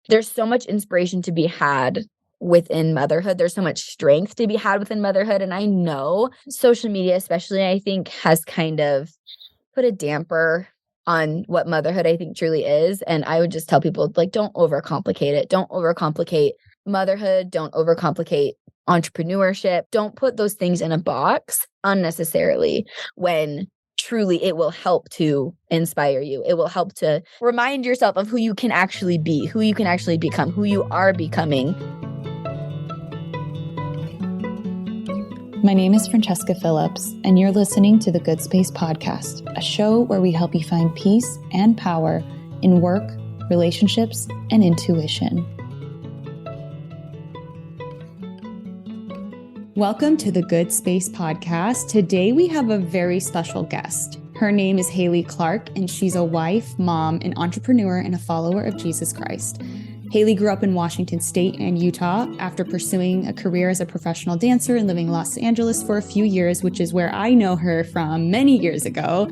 there's so much inspiration to be had within motherhood. There's so much strength to be had within motherhood. And I know social media, especially, I think has kind of put a damper on what motherhood I think truly is. And I would just tell people, like, don't overcomplicate it. Don't overcomplicate motherhood. Don't overcomplicate entrepreneurship. Don't put those things in a box unnecessarily when truly it will help to inspire you. It will help to remind yourself of who you can actually be, who you can actually become, who you are becoming. My name is Francesca Phillips, and you're listening to the Good Space Podcast, a show where we help you find peace and power in work, relationships, and intuition. Welcome to the Good Space Podcast. Today we have a very special guest. Her name is Hayley Clark, and she's a wife, mom, an entrepreneur, and a follower of Jesus Christ. Hayley grew up in Washington State and Utah after pursuing a career as a professional dancer and living in Los Angeles for a few years, which is where I know her from many years ago.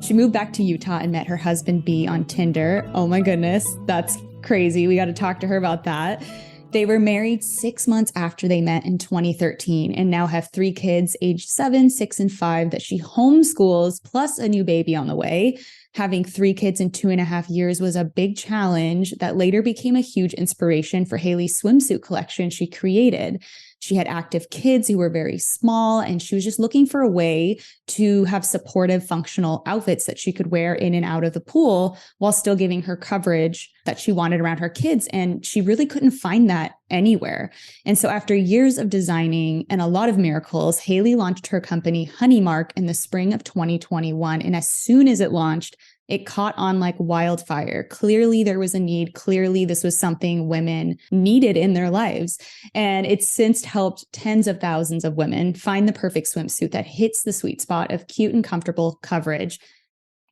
She moved back to Utah and met her husband, B, on Tinder. Oh my goodness, that's crazy. We got to talk to her about that. They were married 6 months after they met in 2013 and now have 3 kids aged 7, 6, and 5 that she homeschools, plus a new baby on the way. Having 3 kids in 2.5 years was a big challenge that later became a huge inspiration for Hayley's swimsuit collection she created. She had active kids who were very small, and she was just looking for a way to have supportive, functional outfits that she could wear in and out of the pool while still giving her coverage that she wanted around her kids. And she really couldn't find that anywhere. And so after years of designing and a lot of miracles, Hayley launched her company Honeymark in the spring of 2021. And as soon as it launched, it caught on like wildfire. Clearly, there was a need. Clearly, this was something women needed in their lives. And it's since helped tens of thousands of women find the perfect swimsuit that hits the sweet spot of cute and comfortable coverage.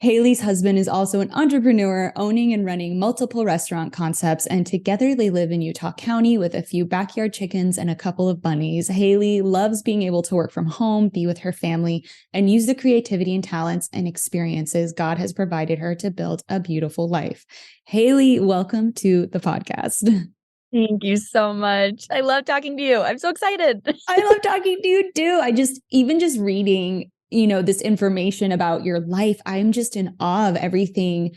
Hayley's husband is also an entrepreneur, owning and running multiple restaurant concepts, and together they live in Utah County with a few backyard chickens and a couple of bunnies. Hayley loves being able to work from home, be with her family, and use the creativity and talents and experiences God has provided her to build a beautiful life. Hayley, welcome to the podcast. Thank you so much. I love talking to you. I'm so excited. I love talking to you too. Even just reading this information about your life, I'm just in awe of everything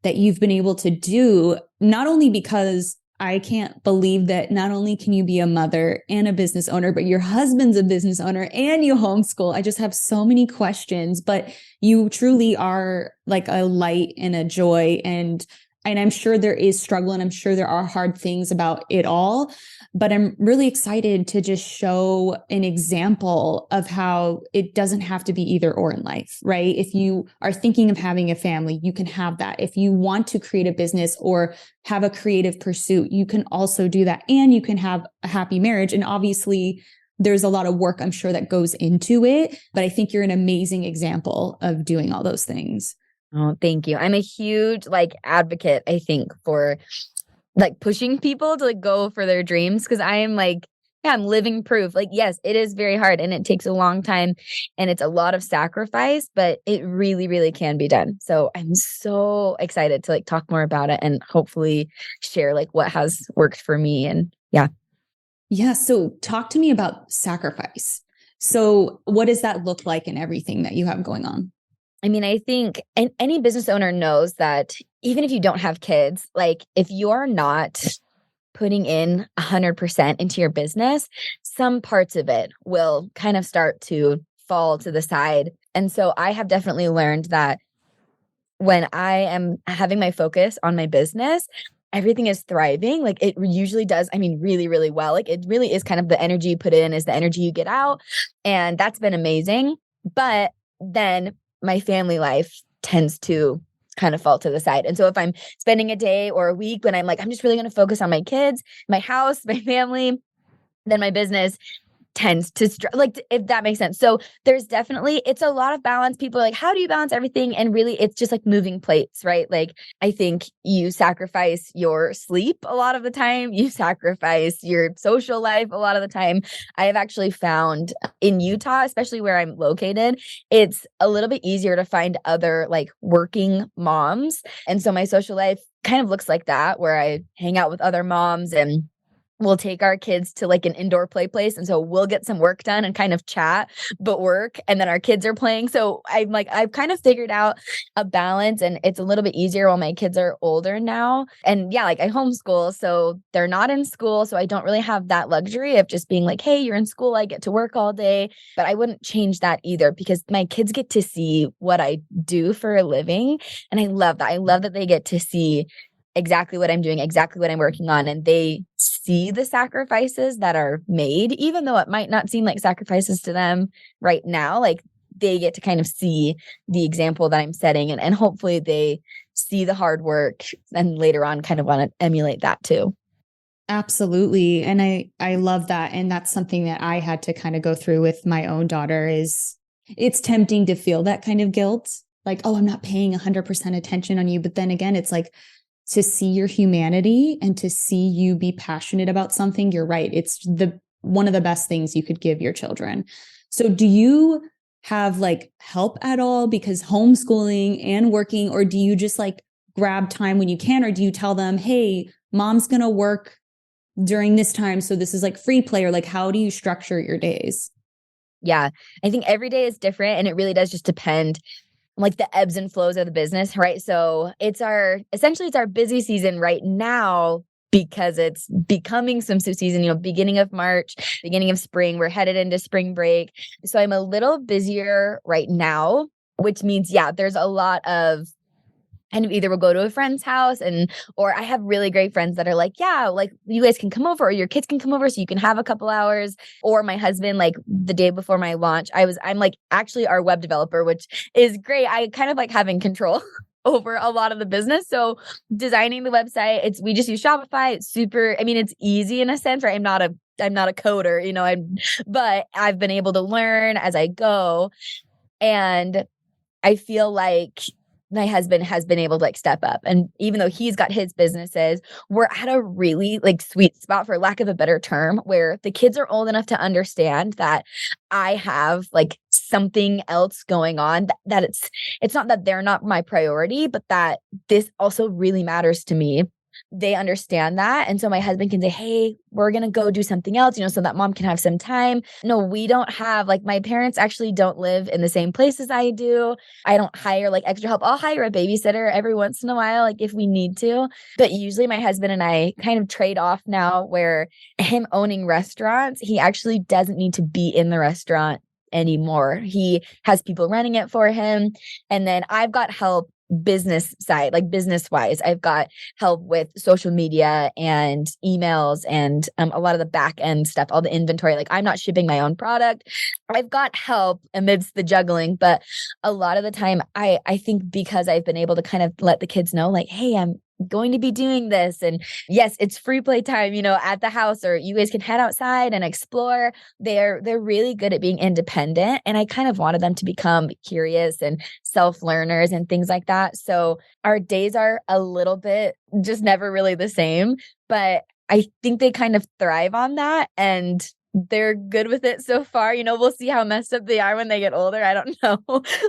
that you've been able to do, not only because I can't believe that not only can you be a mother and a business owner, but your husband's a business owner and you homeschool. I just have so many questions, but you truly are like a light and a joy. And I'm sure there is struggle and I'm sure there are hard things about it all, but I'm really excited to just show an example of how it doesn't have to be either or in life, right? If you are thinking of having a family, you can have that. If you want to create a business or have a creative pursuit, you can also do that. And you can have a happy marriage. And obviously, there's a lot of work, I'm sure, that goes into it, but I think you're an amazing example of doing all those things. Oh, thank you. I'm a huge advocate, I think, for pushing people to go for their dreams, because I am I'm living proof. Yes, it is very hard and it takes a long time and it's a lot of sacrifice, but it really, really can be done. So I'm so excited to talk more about it and hopefully share what has worked for me. And yeah. Yeah. So talk to me about sacrifice. So what does that look like in everything that you have going on? I mean, I think any business owner knows that even if you don't have kids, if you're not putting in 100% into your business, some parts of it will kind of start to fall to the side. And so I have definitely learned that when I am having my focus on my business, everything is thriving. It usually does. I mean, really, really well. It really is kind of the energy you put in is the energy you get out. And that's been amazing. But then my family life tends to kind of fall to the side. And so if I'm spending a day or a week when I'm just really going to focus on my kids, my house, my family, then my business tends to if that makes sense. So there's definitely, it's a lot of balance. People are like, how do you balance everything? And really it's just like moving plates, right? Like I think you sacrifice your sleep a lot of the time. You sacrifice your social life a lot of the time. I have actually found in Utah, especially where I'm located, it's a little bit easier to find other like working moms. And so my social life kind of looks like that, where I hang out with other moms and we'll take our kids to like an indoor play place. And so we'll get some work done and kind of chat, but work. And then our kids are playing. So I've kind of figured out a balance, and it's a little bit easier while my kids are older now. And yeah, like I homeschool, so they're not in school. So I don't really have that luxury of just being like, hey, you're in school, I get to work all day. But I wouldn't change that either, because my kids get to see what I do for a living. And I love that. I love that they get to see exactly what I'm doing, exactly what I'm working on. And they see the sacrifices that are made, even though it might not seem like sacrifices to them right now. Like they get to kind of see the example that I'm setting, and hopefully they see the hard work and later on kind of want to emulate that too. Absolutely. And I love that. And that's something that I had to kind of go through with my own daughter. Is it's tempting to feel that kind of guilt, like, oh, I'm not paying 100% attention on you. But then again, it's like, to see your humanity and to see you be passionate about something, you're right. It's one of the best things you could give your children. So do you have like help at all because homeschooling and working, or do you just like grab time when you can, or do you tell them, hey, mom's going to work during this time, so this is like free play, or like how do you structure your days? Yeah, I think every day is different, and it really does just depend like the ebbs and flows of the business, right? So it's our busy season right now because it's becoming swimsuit season, beginning of March, beginning of spring, we're headed into spring break. So I'm a little busier right now, which means, yeah, there's a lot of kind of either we'll go to a friend's house or I have really great friends that are like, yeah, like you guys can come over or your kids can come over so you can have a couple hours. Or my husband, like the day before my launch, I'm like actually our web developer, which is great. I kind of like having control over a lot of the business. So designing the website, we just use Shopify. It's super, I mean, it's easy in a sense, right? I'm not a coder, but I've been able to learn as I go. And I feel like my husband has been able to like step up. And even though he's got his businesses, we're at a really like sweet spot, for lack of a better term, where the kids are old enough to understand that I have like something else going on, that it's not that they're not my priority, but that this also really matters to me. They understand that. And so my husband can say, hey, we're going to go do something else, so that mom can have some time. No, we don't have, like, my parents actually don't live in the same place as I do. I don't hire like extra help. I'll hire a babysitter every once in a while, like if we need to. But usually my husband and I kind of trade off now, where him owning restaurants, he actually doesn't need to be in the restaurant anymore. He has people running it for him. And then I've got help business side, like business wise. I've got help with social media and emails and a lot of the back end stuff, all the inventory. Like I'm not shipping my own product. I've got help amidst the juggling, but a lot of the time I think because I've been able to kind of let the kids know like, hey, I'm going to be doing this. And yes, it's free play time, at the house, or you guys can head outside and explore. They're really good at being independent. And I kind of wanted them to become curious and self-learners and things like that. So our days are a little bit just never really the same, but I think they kind of thrive on that. And they're good with it so far. We'll see how messed up they are when they get older. I don't know.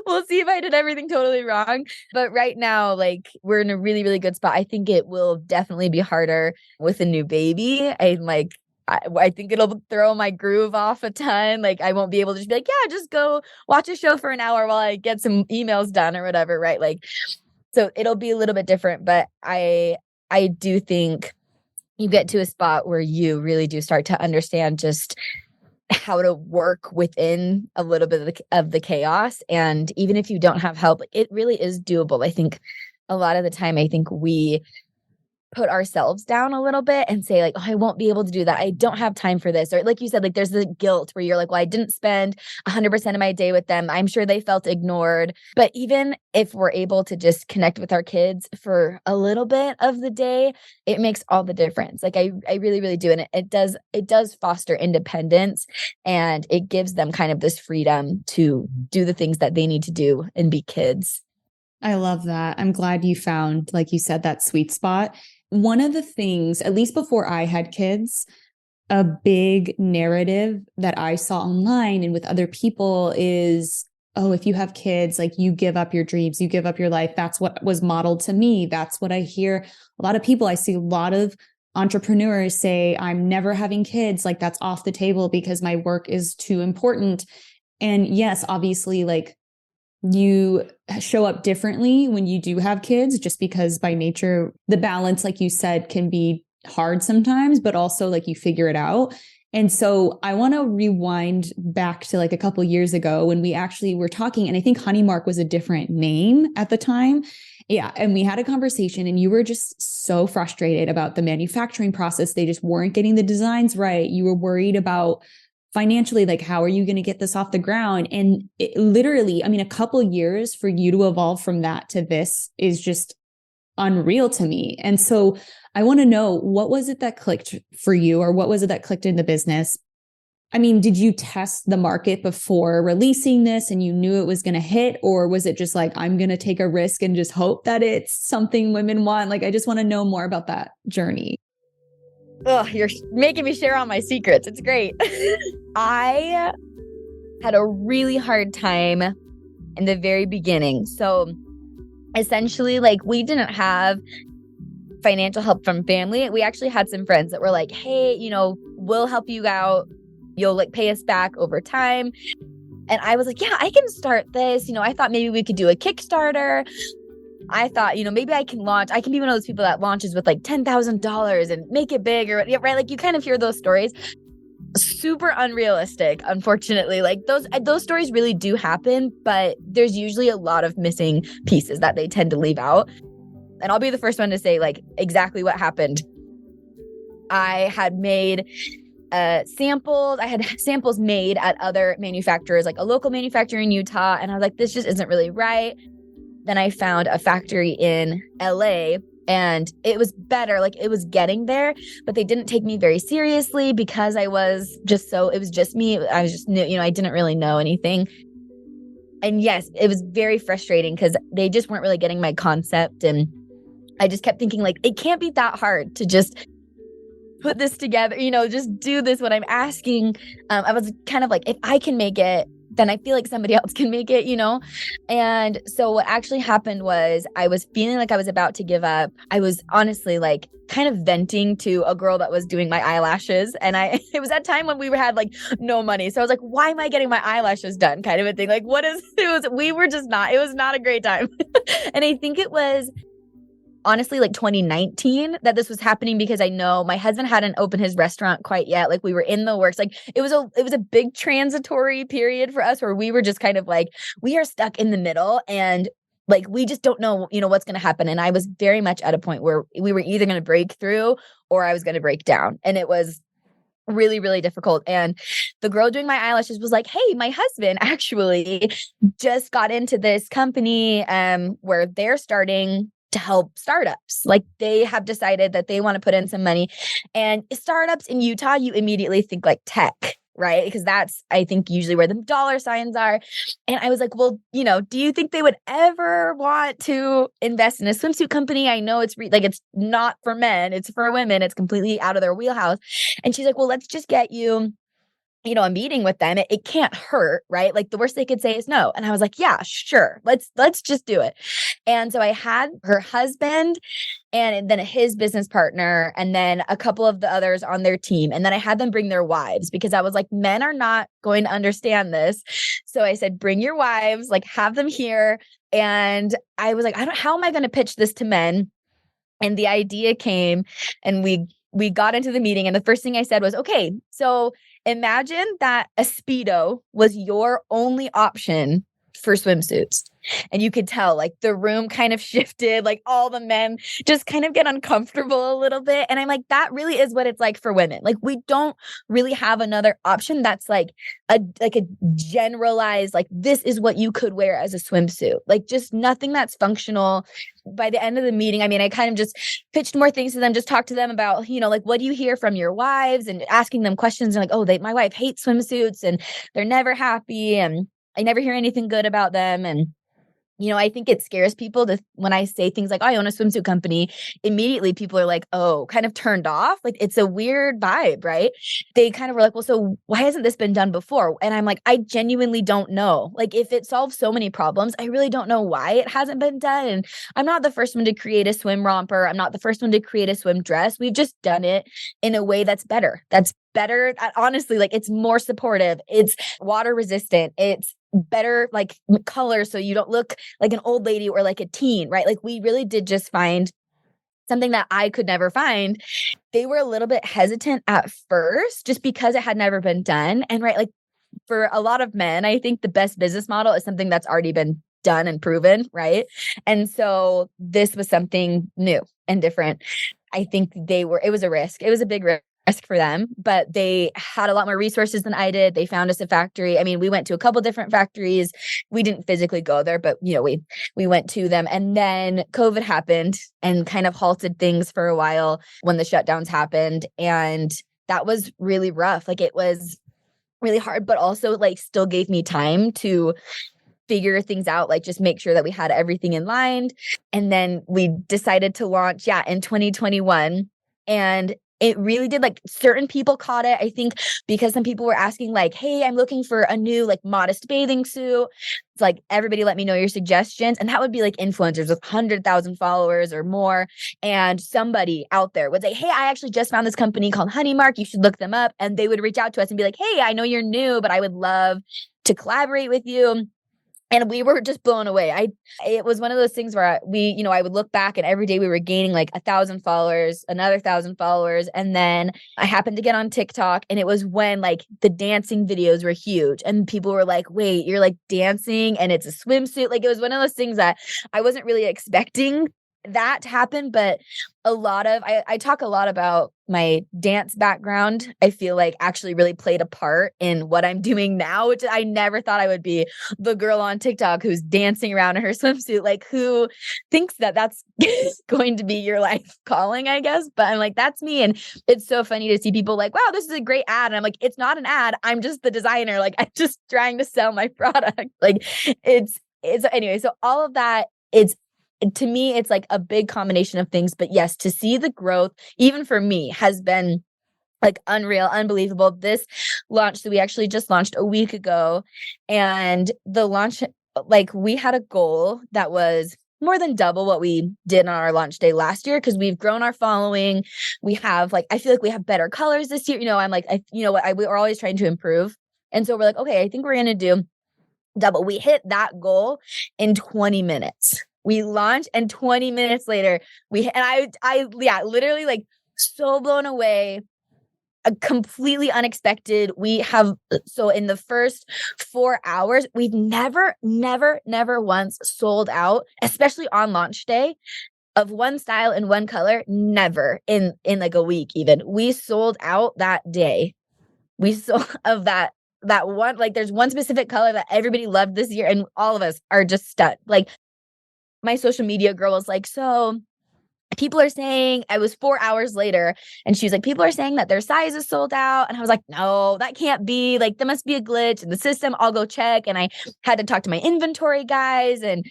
We'll see if I did everything totally wrong. But right now, like we're in a really, really good spot. I think it will definitely be harder with a new baby. I think it'll throw my groove off a ton. Like I won't be able to just be like, yeah, just go watch a show for an hour while I get some emails done or whatever. Right. Like, so it'll be a little bit different, but I do think you get to a spot where you really do start to understand just how to work within a little bit of the chaos. And even if you don't have help, it really is doable. I think a lot of the time, I think we put ourselves down a little bit and say like, oh, I won't be able to do that. I don't have time for this. Or like you said, like there's the guilt where you're like, well, I didn't spend 100% of my day with them. I'm sure they felt ignored. But even if we're able to just connect with our kids for a little bit of the day, it makes all the difference. Like I really, really do. And it does foster independence, and it gives them kind of this freedom to do the things that they need to do and be kids. I love that. I'm glad you found, like you said, that sweet spot. One of the things, at least before I had kids, a big narrative that I saw online and with other people is, oh, if you have kids, like you give up your dreams, you give up your life. That's what was modeled to me. That's what I hear. A lot of people, I see a lot of entrepreneurs say, I'm never having kids. Like that's off the table because my work is too important. And yes, obviously, like you show up differently when you do have kids, just because by nature, the balance, like you said, can be hard sometimes, but also like you figure it out. And so I want to rewind back to like a couple of years ago when we actually were talking, and I think Honeymark was a different name at the time. Yeah. And we had a conversation and you were just so frustrated about the manufacturing process. They just weren't getting the designs right. You were worried about financially, like, how are you going to get this off the ground? And it literally, I mean, a couple years for you to evolve from that to this is just unreal to me. And so I want to know, what was it that clicked for you, or what was it that clicked in the business? I mean, did you test the market before releasing this and you knew it was going to hit? Or was it just like, I'm going to take a risk and just hope that it's something women want? Like, I just want to know more about that journey. Oh, you're making me share all my secrets. It's great. I had a really hard time in the very beginning. So essentially, like, we didn't have financial help from family. We actually had some friends that were like, hey, we'll help you out. You'll like pay us back over time. And I was like, yeah, I can start this. I thought maybe we could do a Kickstarter. I thought, maybe I can be one of those people that launches with like $10,000 and make it big, or right? Like you kind of hear those stories. Super unrealistic, unfortunately. Like those stories really do happen, but there's usually a lot of missing pieces that they tend to leave out. And I'll be the first one to say like exactly what happened. I had made samples. I had samples made at other manufacturers, like a local manufacturer in Utah. And I was like, this just isn't really right. Then I found a factory in LA, and it was better. Like it was getting there, but they didn't take me very seriously because it was just me. I was just new, I didn't really know anything. And yes, it was very frustrating because they just weren't really getting my concept. And I just kept thinking like, it can't be that hard to just put this together, just do this, what I'm asking. I was kind of like, if I can make it, then I feel like somebody else can make it, And so what actually happened was I was feeling like I was about to give up. I was honestly like kind of venting to a girl that was doing my eyelashes. And it was that time when we had like no money. So I was like, why am I getting my eyelashes done? Kind of a thing. Like, it was not a great time. And I think it was honestly like 2019 that this was happening, because I know my husband hadn't opened his restaurant quite yet. Like we were in the works. Like it was a big transitory period for us where we were just kind of like, we are stuck in the middle, and like we just don't know, what's going to happen. And I was very much at a point where we were either going to break through or I was going to break down. And it was really, really difficult. And the girl doing my eyelashes was like, hey, my husband actually just got into this company where they're starting to help startups. Like they have decided that they want to put in some money. And startups in Utah, you immediately think like tech, right? Because that's, I think, usually where the dollar signs are. And I was like, well, do you think they would ever want to invest in a swimsuit company? I know it's it's not for men, it's for women. It's completely out of their wheelhouse. And she's like, well, let's just get you a meeting with them. It can't hurt, right? Like the worst they could say is no. And I was like, yeah, sure. Let's just do it. And so I had her husband and then his business partner and then a couple of the others on their team. And then I had them bring their wives because I was like, men are not going to understand this. So I said, bring your wives, like have them here. And I was like, how am I going to pitch this to men? And the idea came, and we got into the meeting, and the first thing I said was, okay, so imagine that a Speedo was your only option for swimsuits. And you could tell like the room kind of shifted, like all the men just kind of get uncomfortable a little bit. And I'm like, that really is what it's like for women. Like we don't really have another option that's like a generalized, like this is what you could wear as a swimsuit. Like just nothing that's functional. By the end of the meeting, I mean, I kind of just pitched more things to them, just talked to them about, like, what do you hear from your wives, and asking them questions, and like, oh, my wife hates swimsuits and they're never happy and I never hear anything good about them. And I think it scares people when I say things like, oh, I own a swimsuit company, immediately people are like, oh, kind of turned off. Like it's a weird vibe, right? They kind of were like, well, so why hasn't this been done before? And I'm like, I genuinely don't know. Like if it solves so many problems, I really don't know why it hasn't been done. And I'm not the first one to create a swim romper. I'm not the first one to create a swim dress. We've just done it in a way that's better. Honestly, like it's more supportive. It's water resistant. It's better like color so you don't look like an old lady or like a teen, right? Like we really did just find something that I could never find. They were a little bit hesitant at first just because it had never been done. And right, like for a lot of men, I think the best business model is something that's already been done and proven, right? And so this was something new and different. I think it was a risk. It was a big risk for them, but they had a lot more resources than I did. They found us a factory. I mean, we went to a couple different factories. We didn't physically go there, but we went to them. And then COVID happened and kind of halted things for a while when the shutdowns happened. And that was really rough. Like it was really hard, but also like still gave me time to figure things out, like just make sure that we had everything in line. And then we decided to launch, in 2021. And it really did, like certain people caught it. I think because some people were asking like, hey, I'm looking for a new like modest bathing suit. It's like, everybody let me know your suggestions. And that would be like influencers with 100,000 followers or more. And somebody out there would say, hey, I actually just found this company called Honeymark. You should look them up. And they would reach out to us and be like, hey, I know you're new, but I would love to collaborate with you. And we were just blown away. It was one of those things where I would look back and every day we were gaining like 1,000 followers, another 1,000 followers. And then I happened to get on TikTok, and it was when like the dancing videos were huge and people were like, wait, you're like dancing and it's a swimsuit. Like it was one of those things that I wasn't really expecting that to happen, but I talk a lot about my dance background. I feel like actually really played a part in what I'm doing now, which I never thought I would be the girl on TikTok who's dancing around in her swimsuit. Like who thinks that that's going to be your life calling, I guess. But I'm like, that's me. And it's so funny to see people like, wow, this is a great ad. And I'm like, it's not an ad. I'm just the designer. Like I'm just trying to sell my product. Like it's anyway. So all of that, to me, it's like a big combination of things. But yes, to see the growth, even for me, has been like unreal, unbelievable. This launch that we actually just launched a week ago, and the launch, like we had a goal that was more than double what we did on our launch day last year, because we've grown our following. We have I feel like we have better colors this year. I'm like, we're always trying to improve. And so we're like, okay, I think we're going to do double. We hit that goal in 20 minutes. We launched, and 20 minutes later, I literally like so blown away, completely unexpected. So in the first 4 hours, we've never once sold out, especially on launch day, of one style and one color. Never in like a week, even. We sold out that day. We sold of that one, like there's one specific color that everybody loved this year, and all of us are just stunned. Like my social media girl was like, so people are saying, I was 4 hours later, and she was like, people are saying that their size is sold out. And I was like, no, that can't be. Like, there must be a glitch in the system. I'll go check. And I had to talk to my inventory guys, and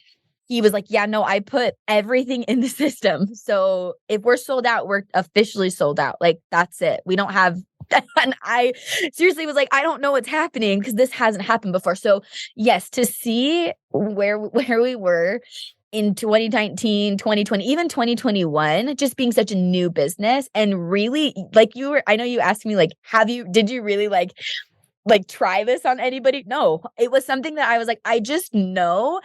he was like, yeah, no, I put everything in the system. So if we're sold out, we're officially sold out. Like, that's it. We don't have. And I seriously was like, I don't know what's happening, because this hasn't happened before. So yes, to see where we were in 2019, 2020, even 2021, just being such a new business, and really like I know you asked me like, did you really like like try this on anybody. No, it was something that I was like, I just know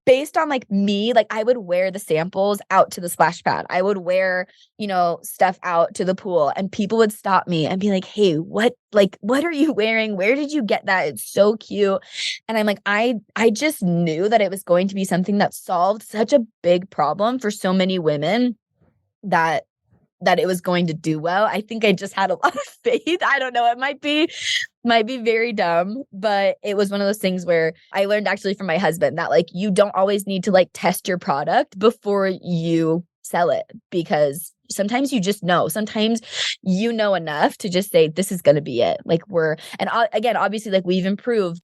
based on like me, like I would wear the samples out to the splash pad. I would wear, stuff out to the pool, and people would stop me and be like, hey, what are you wearing? Where did you get that? It's so cute. And I'm like, I just knew that it was going to be something that solved such a big problem for so many women that it was going to do well. I think I just had a lot of faith. I don't know. It might be very dumb, but it was one of those things where I learned actually from my husband that like, you don't always need to like test your product before you sell it, because sometimes you just know. Sometimes you know enough to just say, this is going to be it. Like again, obviously like we've improved.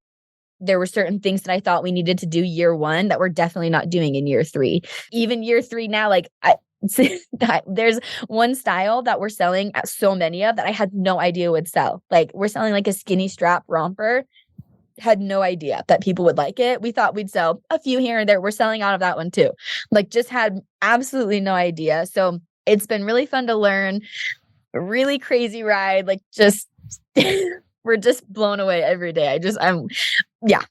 There were certain things that I thought we needed to do year 1 that we're definitely not doing in year 3. Even year 3 now, like there's one style that we're selling at so many of that I had no idea would sell. Like we're selling like a skinny strap romper. Had no idea that people would like it. We thought we'd sell a few here and there. We're selling out of that one too. Like just had absolutely no idea. So it's been really fun to learn. A really crazy ride. Like just we're just blown away every day. Yeah.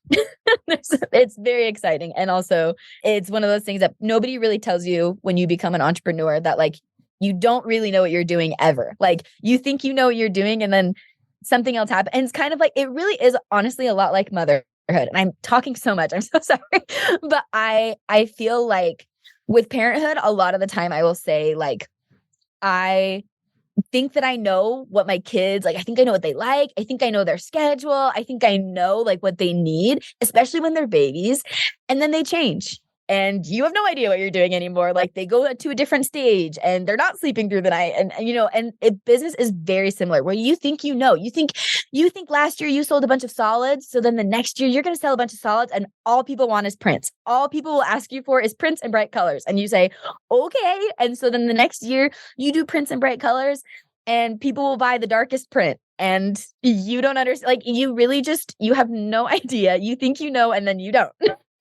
It's very exciting. And also it's one of those things that nobody really tells you when you become an entrepreneur, that like, you don't really know what you're doing ever. Like you think you know what you're doing and then something else happens. And it's kind of like, it really is honestly a lot like motherhood. And I'm talking so much, I'm so sorry. But I feel like with parenthood, a lot of the time I will say like, I think that I know what my kids like. I think I know what they like. I think I know their schedule. I think I know like what they need, especially when they're babies. And then they change and you have no idea what you're doing anymore. Like they go to a different stage and they're not sleeping through the night. And business is very similar where you think, you think last year you sold a bunch of solids. So then the next year you're going to sell a bunch of solids and all people want is prints. All people will ask you for is prints and bright colors. And you say, okay. And so then the next year you do prints and bright colors and people will buy the darkest print. And you don't understand, like you really you have no idea. You think you know, and then you don't.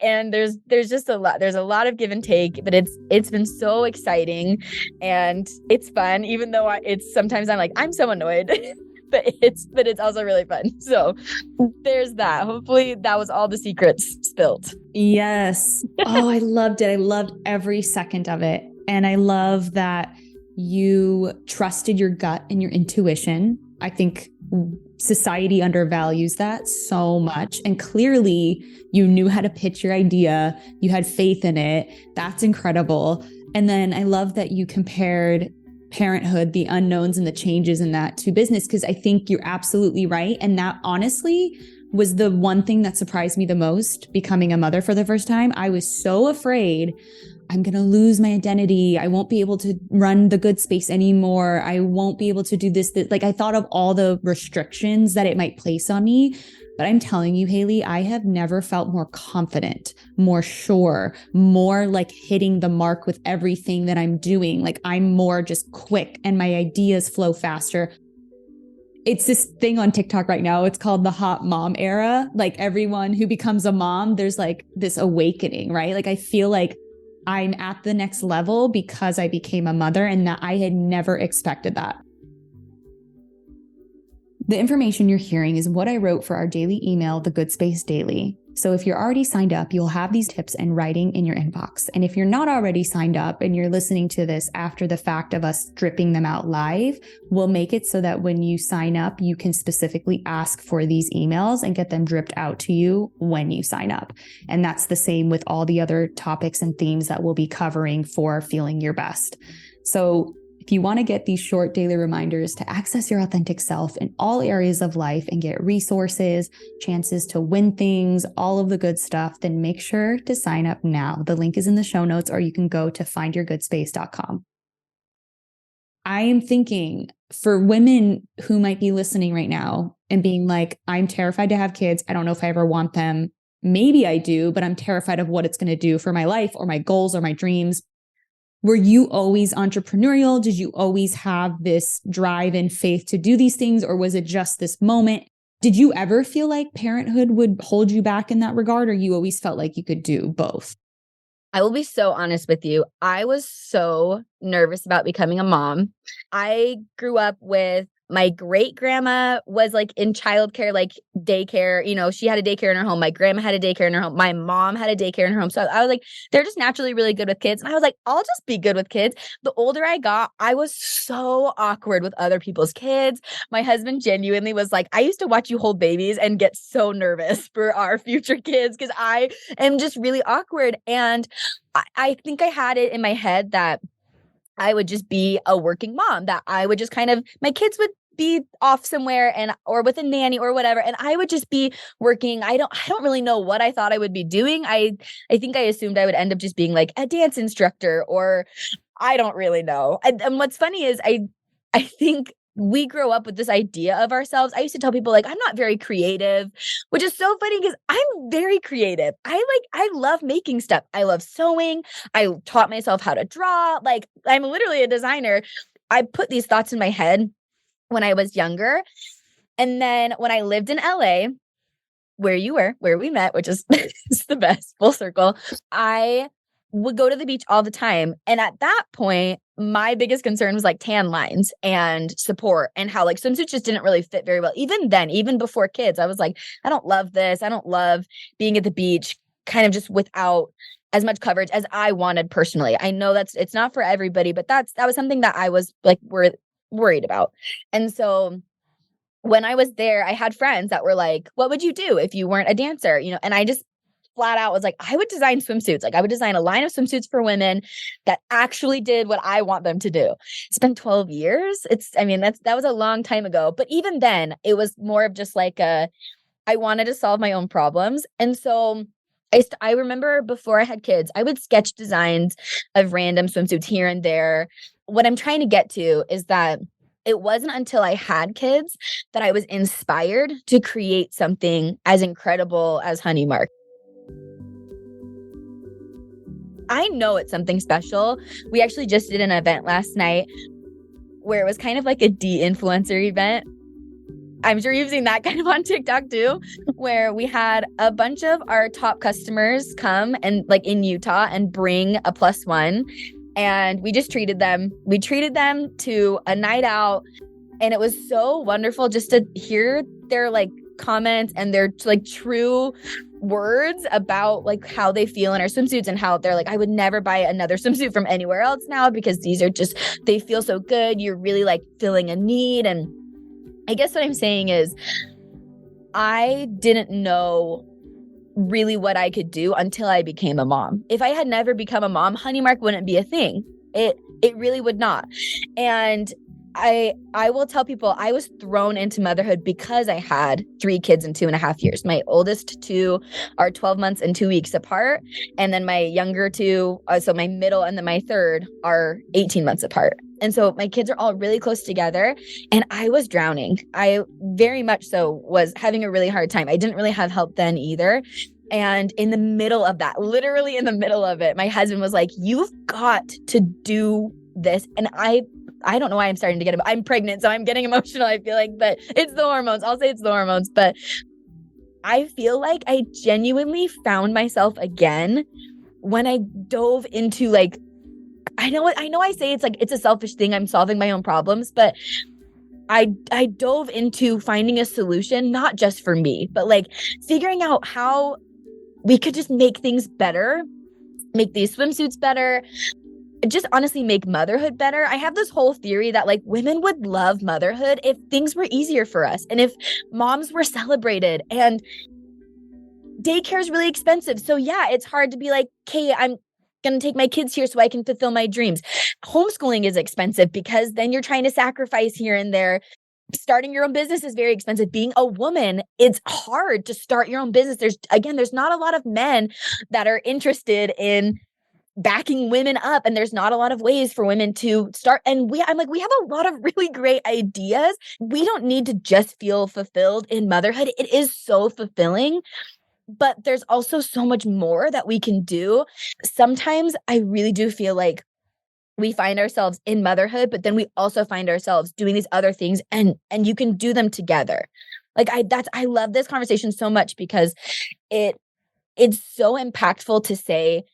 And there's just a lot of give and take, but it's been so exciting and it's fun, even though sometimes I'm like, I'm so annoyed, but it's also really fun. So there's that. Hopefully that was all the secrets spilled. Yes. Oh, I loved it. I loved every second of it. And I love that you trusted your gut and your intuition. I think society undervalues that so much. And clearly you knew how to pitch your idea. You had faith in it. That's incredible. And then I love that you compared parenthood, the unknowns and the changes in that to business, because I think you're absolutely right. And that honestly was the one thing that surprised me the most becoming a mother for the first time. I was so afraid I'm going to lose my identity. I won't be able to run the good space anymore. I won't be able to do this. Like I thought of all the restrictions that it might place on me. But I'm telling you, Hayley, I have never felt more confident, more sure, more like hitting the mark with everything that I'm doing. Like I'm more just quick and my ideas flow faster. It's this thing on TikTok right now. It's called the hot mom era. Like everyone who becomes a mom, there's like this awakening, right? Like I feel like I'm at the next level because I became a mother and that I had never expected that. The information you're hearing is what I wrote for our daily email, The Good Space Daily. So if you're already signed up, you'll have these tips and writing in your inbox. And if you're not already signed up and you're listening to this after the fact of us dripping them out live, we'll make it so that when you sign up, you can specifically ask for these emails and get them dripped out to you when you sign up. And that's the same with all the other topics and themes that we'll be covering for Feeling Your Best. So if you want to get these short daily reminders to access your authentic self in all areas of life and get resources, chances to win things, all of the good stuff, then make sure to sign up now. The link is in the show notes, or you can go to findyourgoodspace.com. I am thinking for women who might be listening right now and being like, I'm terrified to have kids. I don't know if I ever want them. Maybe I do, but I'm terrified of what it's going to do for my life or my goals or my dreams. Were you always entrepreneurial? Did you always have this drive and faith to do these things? Or was it just this moment? Did you ever feel like parenthood would hold you back in that regard? Or you always felt like you could do both? I will be so honest with you. I was so nervous about becoming a mom. I grew up with My great grandma was like in childcare, like daycare, she had a daycare in her home. My grandma had a daycare in her home. My mom had a daycare in her home. So I was like, they're just naturally really good with kids. And I was like, I'll just be good with kids. The older I got, I was so awkward with other people's kids. My husband genuinely was like, I used to watch you hold babies and get so nervous for our future kids because I am just really awkward. And I think I had it in my head that I would just be a working mom, that I would just my kids would be off somewhere or with a nanny or whatever, and I would just be working. I don't really know what I thought I would be doing. I think I assumed I would end up just being like a dance instructor, or I don't really know. And what's funny is I think we grow up with this idea of ourselves. I used to tell people like, I'm not very creative, which is so funny because I'm very creative. I love making stuff. I love sewing. I taught myself how to draw. Like, I'm literally a designer. I put these thoughts in my head when I was younger. And then when I lived in LA, where we met, which is it's the best, full circle, I would go to the beach all the time. And at that point, my biggest concern was like tan lines and support, and how like swimsuits just didn't really fit very well. Even then, even before kids, I was like, I don't love this. I don't love being at the beach kind of just without as much coverage as I wanted personally. I know it's not for everybody, but that was something that I was like worried about. And so when I was there, I had friends that were like, what would you do if you weren't a dancer? And I just flat out was like, I would design swimsuits. Like I would design a line of swimsuits for women that actually did what I want them to do. It's been 12 years. That was a long time ago. But even then it was more of just like I wanted to solve my own problems. And so I remember before I had kids, I would sketch designs of random swimsuits here and there. What I'm trying to get to is that it wasn't until I had kids that I was inspired to create something as incredible as Honeymark. I know it's something special. We actually just did an event last night where it was kind of like a de-influencer event. I'm sure you've seen that kind of on TikTok too, where we had a bunch of our top customers come and like in Utah and bring a +1. And we just treated them. We treated them to a night out. And it was so wonderful just to hear their like comments and their like true words about like how they feel in our swimsuits, and how they're like, I would never buy another swimsuit from anywhere else now because these are just, they feel so good. You're really like filling a need. And I guess what I'm saying is I didn't know really what I could do until I became a mom. If I had never become a mom, Honeymark wouldn't be a thing. It really would not. And I will tell people I was thrown into motherhood because I had 3 kids in 2.5 years. My oldest 2 are 12 months and 2 weeks apart. And then my younger 2, so my middle and then my third are 18 months apart. And so my kids are all really close together and I was drowning. I very much so was having a really hard time. I didn't really have help then either. And in the middle of that, literally in the middle of it, my husband was like, you've got to do this. And I don't know why I'm starting to I'm pregnant, so I'm getting emotional, I feel like, but it's the hormones. I'll say it's the hormones. But I feel like I genuinely found myself again when I dove into like, I know I say it's like, it's a selfish thing. I'm solving my own problems, but I dove into finding a solution, not just for me, but like figuring out how we could just make things better, make these swimsuits better, just honestly make motherhood better. I have this whole theory that like women would love motherhood if things were easier for us and if moms were celebrated. And daycare is really expensive. So yeah, it's hard to be like, okay, I'm going to take my kids here so I can fulfill my dreams. Homeschooling is expensive because then you're trying to sacrifice here and there. Starting your own business is very expensive. Being a woman, it's hard to start your own business. There's not a lot of men that are interested in backing women up, and there's not a lot of ways for women to start. And we have a lot of really great ideas. We don't need to just feel fulfilled in motherhood. It is so fulfilling, but there's also so much more that we can do. Sometimes I really do feel like we find ourselves in motherhood, but then we also find ourselves doing these other things, and you can do them together. Like I love this conversation so much because it's so impactful to say,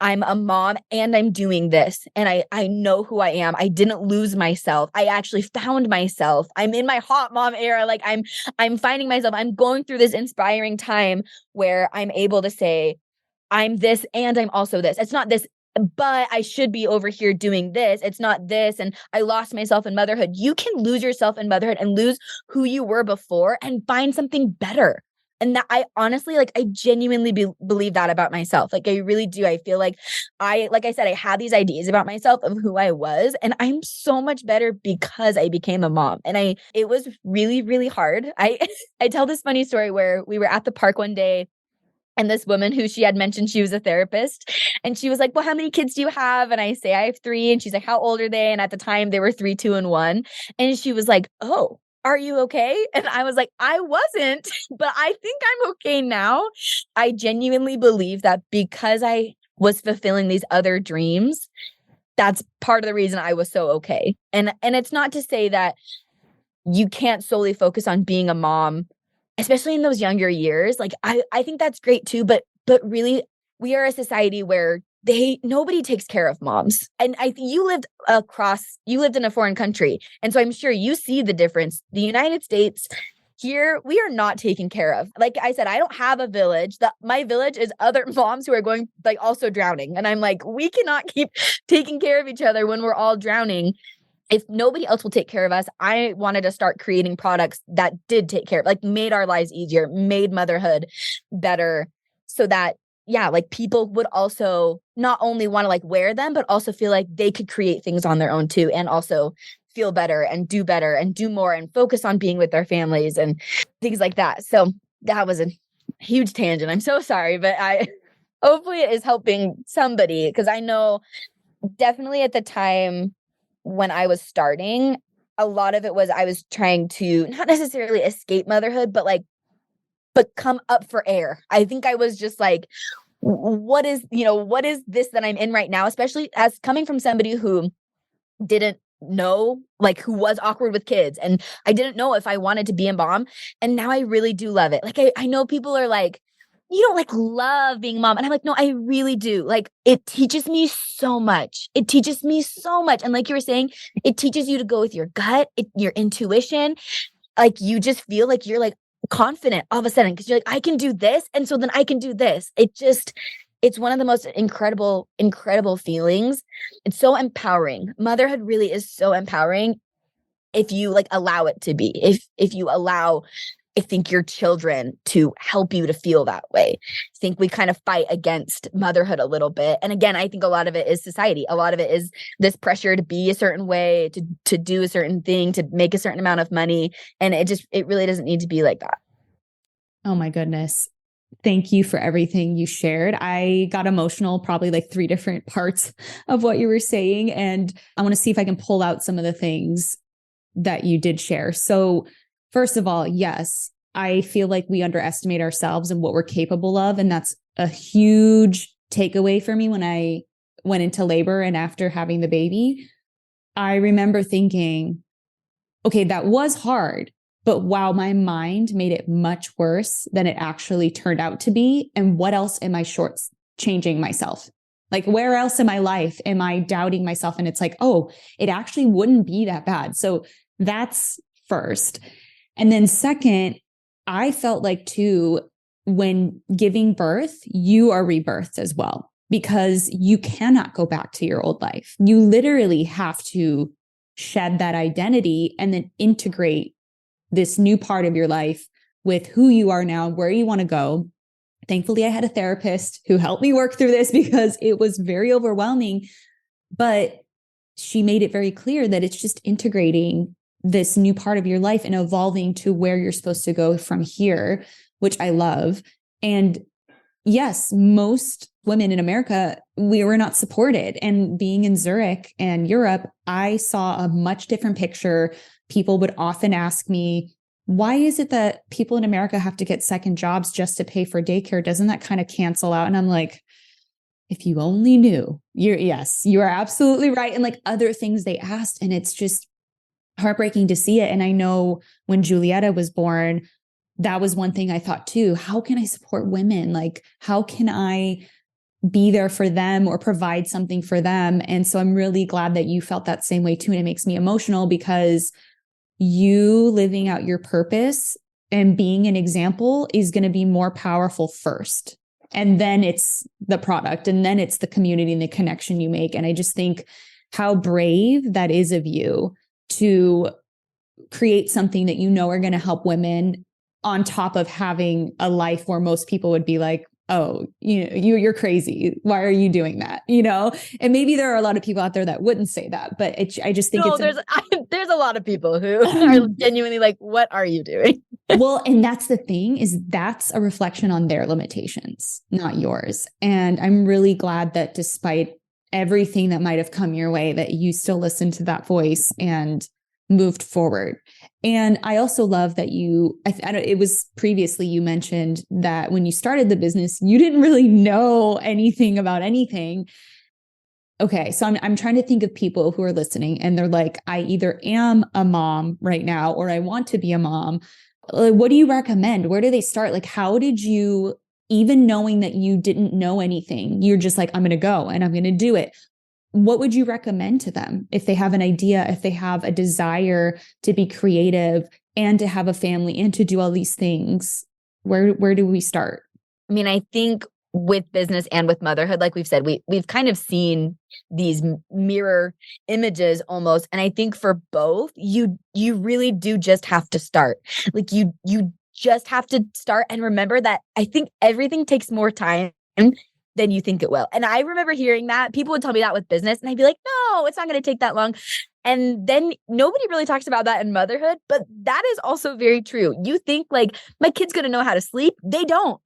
I'm a mom and I'm doing this. And I know who I am. I didn't lose myself. I actually found myself. I'm in my hot mom era. Like I'm finding myself. I'm going through this inspiring time where I'm able to say, I'm this and I'm also this. It's not this, but I should be over here doing this. It's not this. And I lost myself in motherhood. You can lose yourself in motherhood and lose who you were before and find something better. And that I honestly, like, I genuinely believe that about myself. Like, I really do. I feel like I said, I had these ideas about myself of who I was, and I'm so much better because I became a mom. And it was really, really hard. I tell this funny story where we were at the park one day, and this woman who she had mentioned she was a therapist, and she was like, well, how many kids do you have? And I say, I have 3. And she's like, how old are they? And at the time they were 3, 2, and 1. And she was like, oh, are you okay? And I was like, I wasn't, but I think I'm okay now. I genuinely believe that because I was fulfilling these other dreams, that's part of the reason I was so okay. And it's not to say that you can't solely focus on being a mom, especially in those younger years. Like I think that's great too, but really we are a society where nobody takes care of moms. And I think you lived in a foreign country. And so I'm sure you see the difference. The United States, here we are not taken care of. Like I said, I don't have a village. My village is other moms who are going, like, also drowning. And I'm like, we cannot keep taking care of each other when we're all drowning. If nobody else will take care of us, I wanted to start creating products that did take care of, like, made our lives easier, made motherhood better, so that, yeah, like, people would also not only want to, like, wear them, but also feel like they could create things on their own too, and also feel better and do more and focus on being with their families and things like that. So that was a huge tangent. I'm so sorry, but hopefully it is helping somebody, because I know definitely at the time when I was starting, a lot of it was I was trying to not necessarily escape motherhood, but come up for air. I think I was just like, what is this that I'm in right now? Especially as coming from somebody who didn't know, like, who was awkward with kids. And I didn't know if I wanted to be a mom. And now I really do love it. Like, I know people are like, you don't, like, love being a mom. And I'm like, no, I really do. Like, it teaches me so much. It teaches me so much. And like you were saying, it teaches you to go with your gut, your intuition. Like, you just feel like you're, like, confident all of a sudden, because you're like, I can do this. And so then I can do this. It's one of the most incredible feelings. It's so empowering. Motherhood really is so empowering if you, like, allow it to be. If you allow, I think, your children to help you to feel that way. I think we kind of fight against motherhood a little bit. And again, I think a lot of it is society. A lot of it is this pressure to be a certain way, to do a certain thing, to make a certain amount of money. And it really doesn't need to be like that. Oh my goodness. Thank you for everything you shared. I got emotional, probably like 3 different parts of what you were saying. And I want to see if I can pull out some of the things that you did share. So first of all, yes, I feel like we underestimate ourselves and what we're capable of. And that's a huge takeaway for me when I went into labor and after having the baby. I remember thinking, okay, that was hard, but wow, my mind made it much worse than it actually turned out to be. And what else am I shortchanging myself? Like, where else in my life am I doubting myself? And it's like, oh, it actually wouldn't be that bad. So that's first. And then second, I felt like too, when giving birth, you are rebirthed as well, because you cannot go back to your old life. You literally have to shed that identity and then integrate this new part of your life with who you are now, where you want to go. Thankfully, I had a therapist who helped me work through this because it was very overwhelming, but she made it very clear that it's just integrating this new part of your life and evolving to where you're supposed to go from here, which I love. And yes, most women in America, we were not supported. And being in Zurich and Europe, I saw a much different picture. People would often ask me, why is it that people in America have to get second jobs just to pay for daycare? Doesn't that kind of cancel out? And I'm like, if you only knew. Yes, you are absolutely right. And like other things they asked, and it's just heartbreaking to see it. And I know when Julietta was born, that was one thing I thought too. How can I support women? Like, how can I be there for them or provide something for them. And so I'm really glad that you felt that same way too. And it makes me emotional because you living out your purpose and being an example is going to be more powerful first. And then it's the product, and then it's the community and the connection you make. And I just think how brave that is of you to create something that you know are going to help women, on top of having a life where most people would be like, oh, you're crazy. Why are you doing that? And maybe there are a lot of people out there that wouldn't say that, but I just think there's a lot of people who are genuinely like, what are you doing? Well, and that's the thing, is that's a reflection on their limitations, not yours. And I'm really glad that despite everything that might have come your way, that you still listened to that voice and moved forward. And I also love that it was previously you mentioned that when you started the business, you didn't really know anything about anything. Okay. So I'm trying to think of people who are listening and they're like, I either am a mom right now, or I want to be a mom. What do you recommend? Where do they start? Like, how did you, even knowing that you didn't know anything, you're just like, I'm going to go and I'm going to do it. What would you recommend to them if they have an idea, if they have a desire to be creative and to have a family and to do all these things? Where do we start? I mean, I think with business and with motherhood, like we've said, we've kind of seen these mirror images almost. And I think for both, you really do just have to start. Like you just have to start and remember that I think everything takes more time than you think it will. And I remember hearing that. People would tell me that with business, and I'd be like, no, it's not going to take that long. And then nobody really talks about that in motherhood, but that is also very true. You think like, my kid's going to know how to sleep. They don't.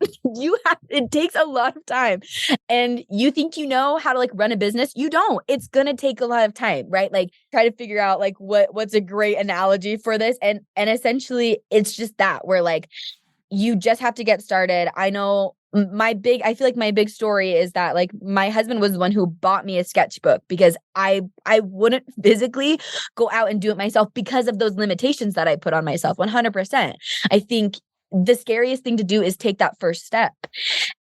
It takes a lot of time. And you think you know how to like run a business. You don't. It's going to take a lot of time, right? Like try to figure out like what's a great analogy for this. And essentially it's just that, where like, you just have to get started. I know I feel like my big story is that like my husband was the one who bought me a sketchbook because I wouldn't physically go out and do it myself because of those limitations that I put on myself. 100%. I think the scariest thing to do is take that first step.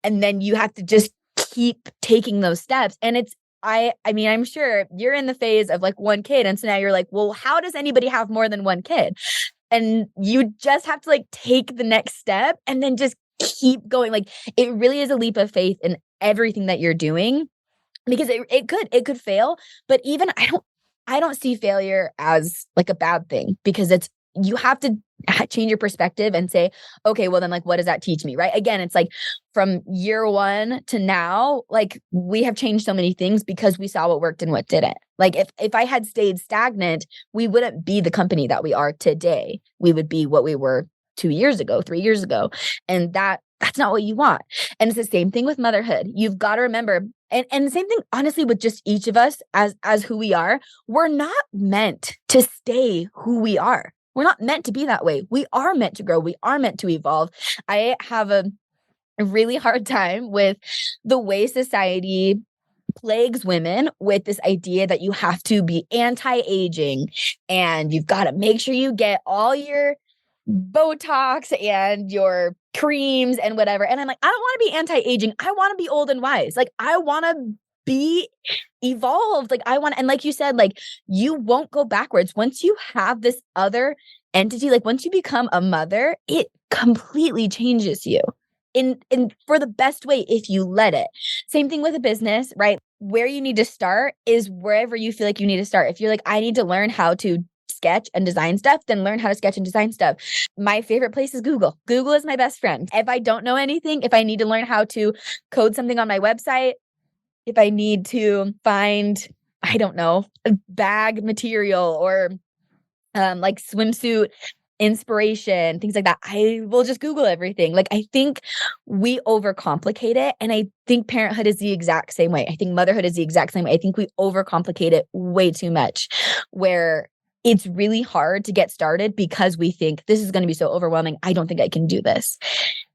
And then you have to just keep taking those steps. And I mean, I'm sure you're in the phase of like one kid. And so now you're like, well, how does anybody have more than one kid? And you just have to like take the next step and then just keep going. Like it really is a leap of faith in everything that you're doing, because it could fail. But even I don't see failure as like a bad thing, because you have to change your perspective and say, okay, well then like, what does that teach me? Right. Again, it's like from year one to now, like we have changed so many things because we saw what worked and what didn't. Like if I had stayed stagnant, we wouldn't be the company that we are today. We would be what we were 2 years ago, 3 years ago. And that's not what you want. And it's the same thing with motherhood. You've got to remember, and the same thing, honestly, with just each of us as who we are, we're not meant to stay who we are. We're not meant to be that way. We are meant to grow. We are meant to evolve. I have a really hard time with the way society plagues women with this idea that you have to be anti-aging and you've got to make sure you get all your Botox and your creams and whatever. And I'm like, I don't want to be anti-aging. I want to be old and wise. Like I want to be evolved. Like and like you said, like you won't go backwards. Once you have this other entity, like once you become a mother, it completely changes you in for the best way if you let it. Same thing with a business, right? Where you need to start is wherever you feel like you need to start. If you're like, I need to learn how to sketch and design stuff, then learn how to sketch and design stuff. My favorite place is Google. Google is my best friend. If I don't know anything, if I need to learn how to code something on my website, if I need to find, I don't know, a bag material or like swimsuit inspiration, things like that, I will just Google everything. Like I think we overcomplicate it. And I think parenthood is the exact same way. I think motherhood is the exact same way. I think we overcomplicate it way too much, where it's really hard to get started because we think this is going to be so overwhelming. I don't think I can do this.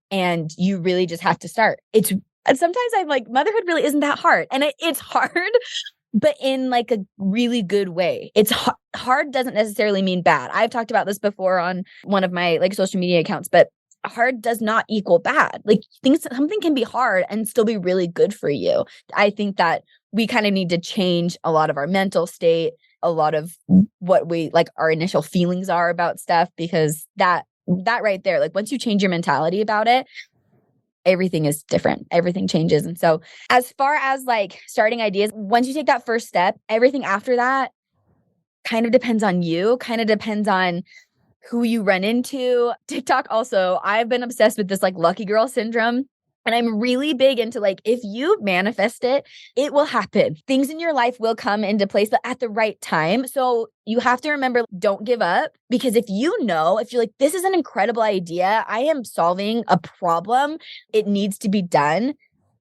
And you really just have to start. Sometimes I'm like, motherhood really isn't that hard. And it's hard, but in like a really good way. It's hard doesn't necessarily mean bad. I've talked about this before on one of my like social media accounts, but hard does not equal bad. Like something can be hard and still be really good for you. I think that we kind of need to change a lot of our mental state, a lot of what we like our initial feelings are about stuff, because that right there, like once you change your mentality about it, everything is different. Everything changes. And so as far as like starting ideas, once you take that first step, everything after that kind of depends on you, kind of depends on who you run into. TikTok also, I've been obsessed with this like lucky girl syndrome. And I'm really big into like, if you manifest it, it will happen. Things in your life will come into place, but at the right time. So you have to remember, don't give up, because if you're like, this is an incredible idea, I am solving a problem, it needs to be done,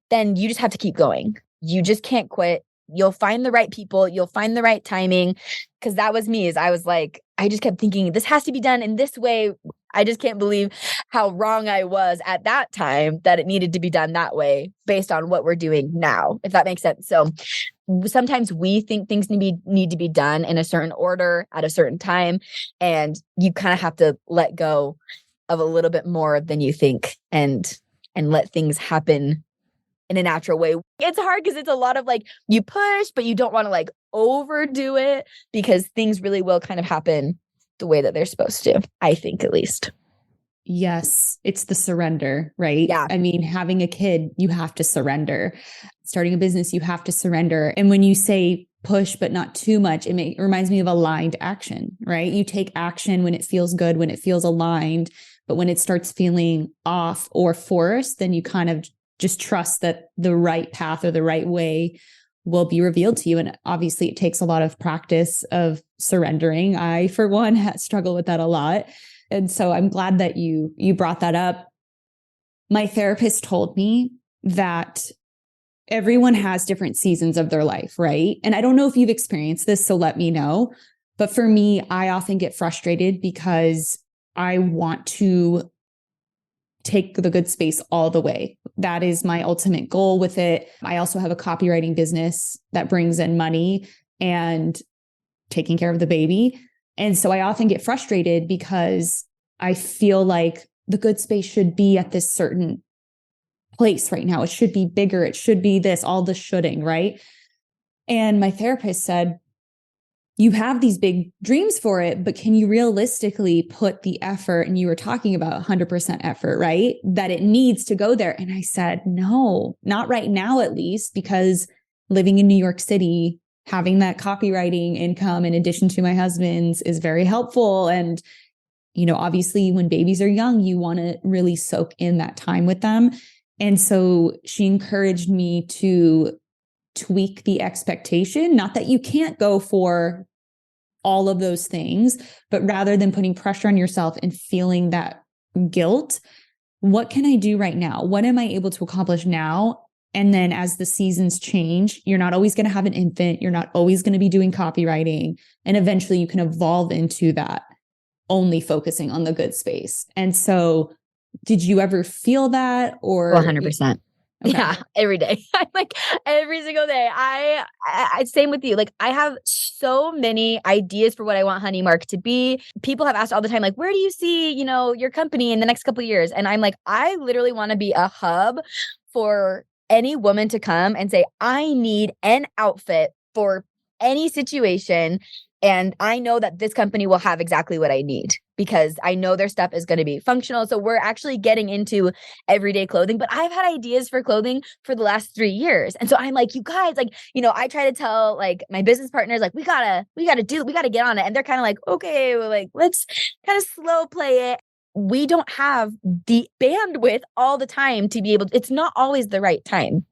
then you just have to keep going. You just can't quit. You'll find the right people. You'll find the right timing. Because that was me, I was like, I just kept thinking this has to be done in this way. I just can't believe how wrong I was at that time that it needed to be done that way based on what we're doing now, if that makes sense. So sometimes we think things need to be done in a certain order at a certain time. And you kind of have to let go of a little bit more than you think and let things happen in a natural way. It's hard because it's a lot of like you push, but you don't want to like overdo it, because things really will kind of happen the way that they're supposed to, I think, at least. Yes, it's the surrender, right? Yeah. I mean, having a kid, you have to surrender. Starting a business, you have to surrender. And when you say push, but not too much, it reminds me of aligned action, right? You take action when it feels good, when it feels aligned, but when it starts feeling off or forced, then you kind of just trust that the right path or the right way will be revealed to you. And obviously it takes a lot of practice of surrendering. I, for one, struggle with that a lot. And so I'm glad that you brought that up. My therapist told me that everyone has different seasons of their life, right? And I don't know if you've experienced this, so let me know. But for me, I often get frustrated because I want to take the good space all the way. That is my ultimate goal with it. I also have a copywriting business that brings in money and taking care of the baby. And so I often get frustrated because I feel like the good space should be at this certain place right now. It should be bigger. It should be this, all the shoulding, right? And my therapist said, you have these big dreams for it, but can you realistically put the effort, and you were talking about 100% effort, right? That it needs to go there. And I said, no, not right now, at least, because living in New York City, having that copywriting income in addition to my husband's is very helpful. And, obviously when babies are young, you want to really soak in that time with them. And so she encouraged me to tweak the expectation, not that you can't go for all of those things, but rather than putting pressure on yourself and feeling that guilt, what can I do right now? What am I able to accomplish now? And then as the seasons change, you're not always going to have an infant. You're not always going to be doing copywriting. And eventually you can evolve into that, only focusing on the good space. And so did you ever feel that, or 100%? Okay. Yeah, every day. I'm like every single day. I same with you. Like I have so many ideas for what I want Honeymark to be. People have asked all the time, like, where do you see, your company in the next couple of years? And I'm like, I literally want to be a hub for any woman to come and say, I need an outfit for any situation. And I know that this company will have exactly what I need, because I know their stuff is going to be functional. So we're actually getting into everyday clothing, but I've had ideas for clothing for the last 3 years. And so I'm like, you guys, like, I try to tell like my business partners, like, we gotta get on it. And they're kind of like, okay, well, like, let's kind of slow play it. We don't have the bandwidth all the time to be able to, it's not always the right time.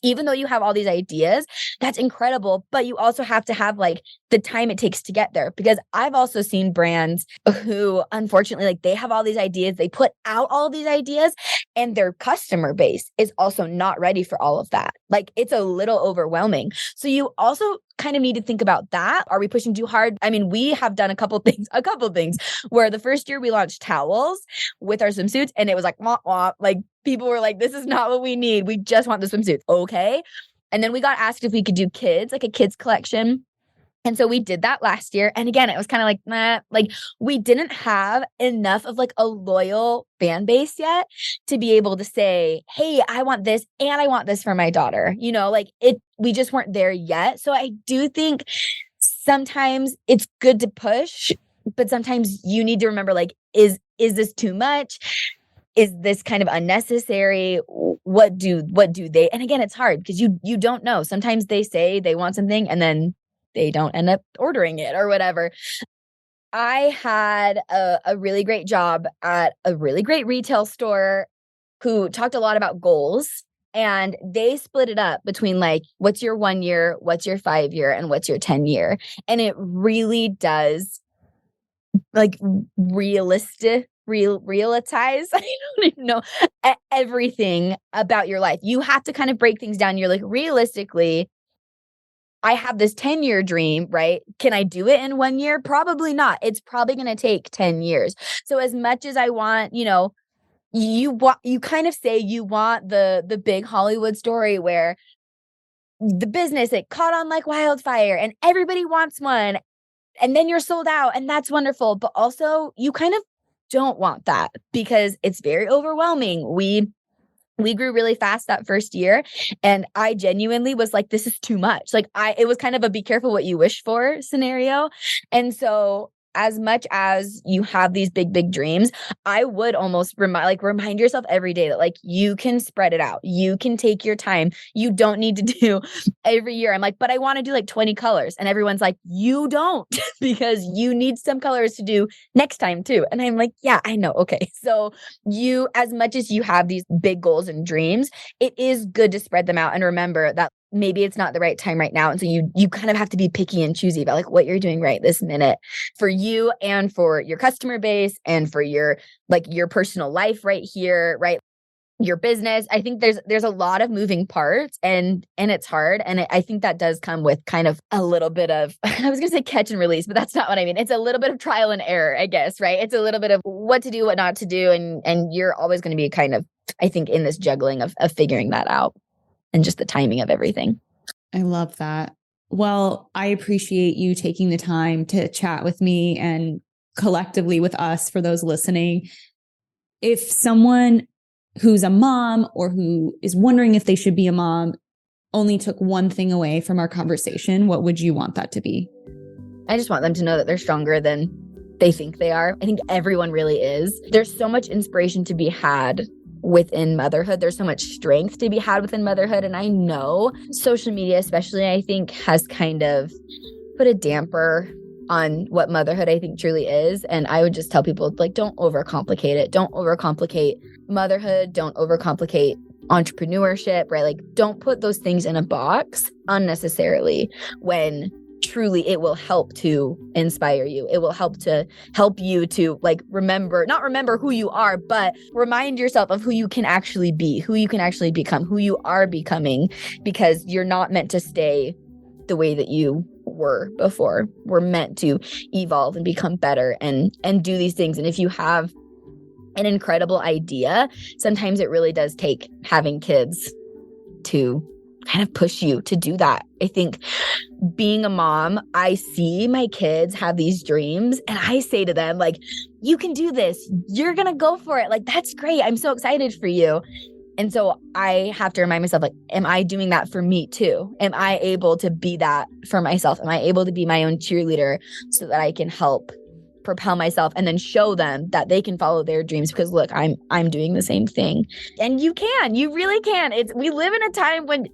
Even though you have all these ideas, that's incredible. But you also have to have like the time it takes to get there. Because I've also seen brands who, unfortunately, like they have all these ideas, they put out all these ideas, and their customer base is also not ready for all of that. Like it's a little overwhelming. So you also kind of need to think about that. Are we pushing too hard? I mean, we have done a couple things where the first year we launched towels with our swimsuits, and it was like, wah, wah, like people were like, this is not what we need. We just want the swimsuits. Okay. And then we got asked if we could do kids, like a kids collection. And so we did that last year. And again, it was kind of like, nah, like we didn't have enough of like a loyal fan base yet to be able to say, hey, I want this and I want this for my daughter. Like we just weren't there yet. So I do think sometimes it's good to push, but sometimes you need to remember, like, is this too much? Is this kind of unnecessary? What do they? And again, it's hard because you don't know. Sometimes they say they want something and then they don't end up ordering it or whatever. I had a really great job at a really great retail store who talked a lot about goals, and they split it up between like, what's your 1 year, what's your 5 year, and what's your 10 year. And it really does like realize, I don't even know, everything about your life. You have to kind of break things down. You're like, realistically, I have this 10-year dream, right? Can I do it in 1 year? Probably not. It's probably going to take 10 years. So as much as I want, you kind of say you want the big Hollywood story where the business, it caught on like wildfire and everybody wants one and then you're sold out and that's wonderful. But also you kind of don't want that because it's very overwhelming. We grew really fast that first year. And I genuinely was like, this is too much. Like it was kind of a be careful what you wish for scenario. And so as much as you have these big, big dreams, I would almost remind yourself every day that like you can spread it out. You can take your time. You don't need to do every year. I'm like, but I want to do like 20 colors. And everyone's like, you don't because you need some colors to do next time too. And I'm like, yeah, I know. Okay. So as much as you have these big goals and dreams, it is good to spread them out and remember that maybe it's not the right time right now. And so you kind of have to be picky and choosy about like what you're doing right this minute for you and for your customer base and for your personal life right here, right? Your business. I think there's a lot of moving parts and it's hard. And I think that does come with kind of a little bit of, I was going to say catch and release, but that's not what I mean. It's a little bit of trial and error, I guess, right? It's a little bit of what to do, what not to do. And you're always going to be kind of, I think, in this juggling of figuring that out and just the timing of everything. I love that. Well, I appreciate you taking the time to chat with me and collectively with us for those listening. If someone who's a mom or who is wondering if they should be a mom only took one thing away from our conversation, what would you want that to be? I just want them to know that they're stronger than they think they are. I think everyone really is. There's so much inspiration to be had within motherhood. There's so much strength to be had within motherhood. And I know social media, especially, I think has kind of put a damper on what motherhood I think truly is. And I would just tell people, like, don't overcomplicate it. Don't overcomplicate motherhood. Don't overcomplicate entrepreneurship, right? Like, don't put those things in a box unnecessarily when truly it will help to inspire you. It will help you to like not remember who you are, but remind yourself of who you can actually be, who you can actually become, who you are becoming, because you're not meant to stay the way that you were before. We're meant to evolve and become better and do these things. And if you have an incredible idea, sometimes it really does take having kids to kind of push you to do that. I think being a mom, I see my kids have these dreams and I say to them, like, you can do this. You're going to go for it. Like, that's great. I'm so excited for you. And so I have to remind myself, like, am I doing that for me too? Am I able to be that for myself? Am I able to be my own cheerleader so that I can help propel myself and then show them that they can follow their dreams? Because look, I'm doing the same thing. And you really can. We live in a time when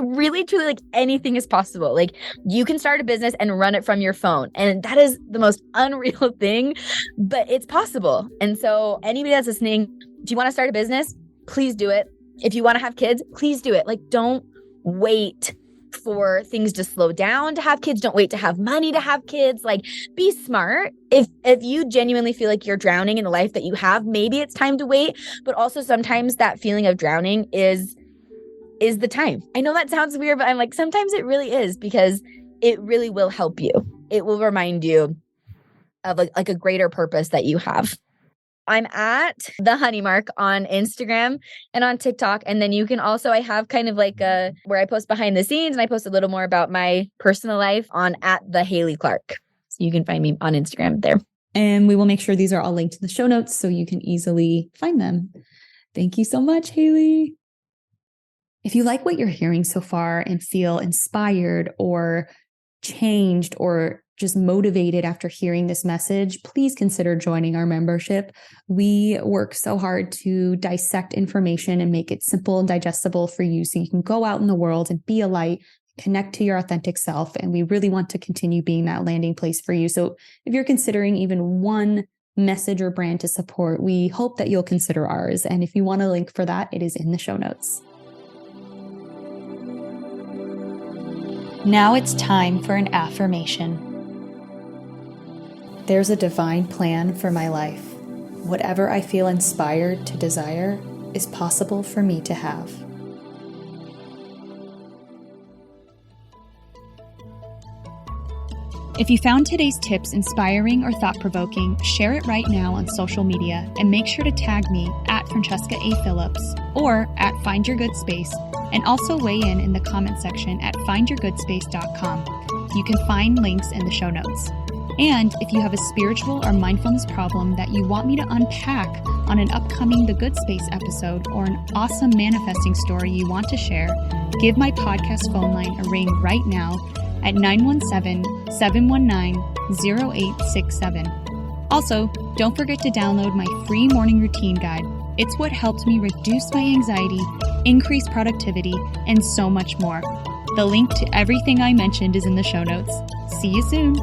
really, truly, like, anything is possible. Like, you can start a business and run it from your phone. And that is the most unreal thing, but it's possible. And so anybody that's listening, if you want to start a business, please do it. If you want to have kids, please do it. Like, don't wait for things to slow down to have kids. Don't wait to have money to have kids. Like, be smart. If you genuinely feel like you're drowning in the life that you have, maybe it's time to wait. But also sometimes that feeling of drowning is the time. I know that sounds weird, but I'm like, sometimes it really is, because it really will help you. It will remind you of like a greater purpose that you have. I'm at the Honeymark on Instagram and on TikTok. And then you can also, I have kind of like where I post behind the scenes, and I post a little more about my personal life on at the Hayley Clark. So you can find me on Instagram there. And we will make sure these are all linked in the show notes so you can easily find them. Thank you so much, Hayley. If you like what you're hearing so far and feel inspired or changed or just motivated after hearing this message, please consider joining our membership. We work so hard to dissect information and make it simple and digestible for you so you can go out in the world and be a light, connect to your authentic self. And we really want to continue being that landing place for you. So if you're considering even one message or brand to support, we hope that you'll consider ours. And if you want a link for that, it is in the show notes. Now it's time for an affirmation. There's a divine plan for my life. Whatever I feel inspired to desire is possible for me to have. If you found today's tips inspiring or thought-provoking, share it right now on social media and make sure to tag me at Francesca A. Phillips or at Find Your Good Space, and also weigh in the comment section at findyourgoodspace.com. You can find links in the show notes. And if you have a spiritual or mindfulness problem that you want me to unpack on an upcoming The Good Space episode, or an awesome manifesting story you want to share, give my podcast phone line a ring right now at 917-719-0867. Also, don't forget to download my free morning routine guide. It's what helped me reduce my anxiety, increase productivity, and so much more. The link to everything I mentioned is in the show notes. See you soon.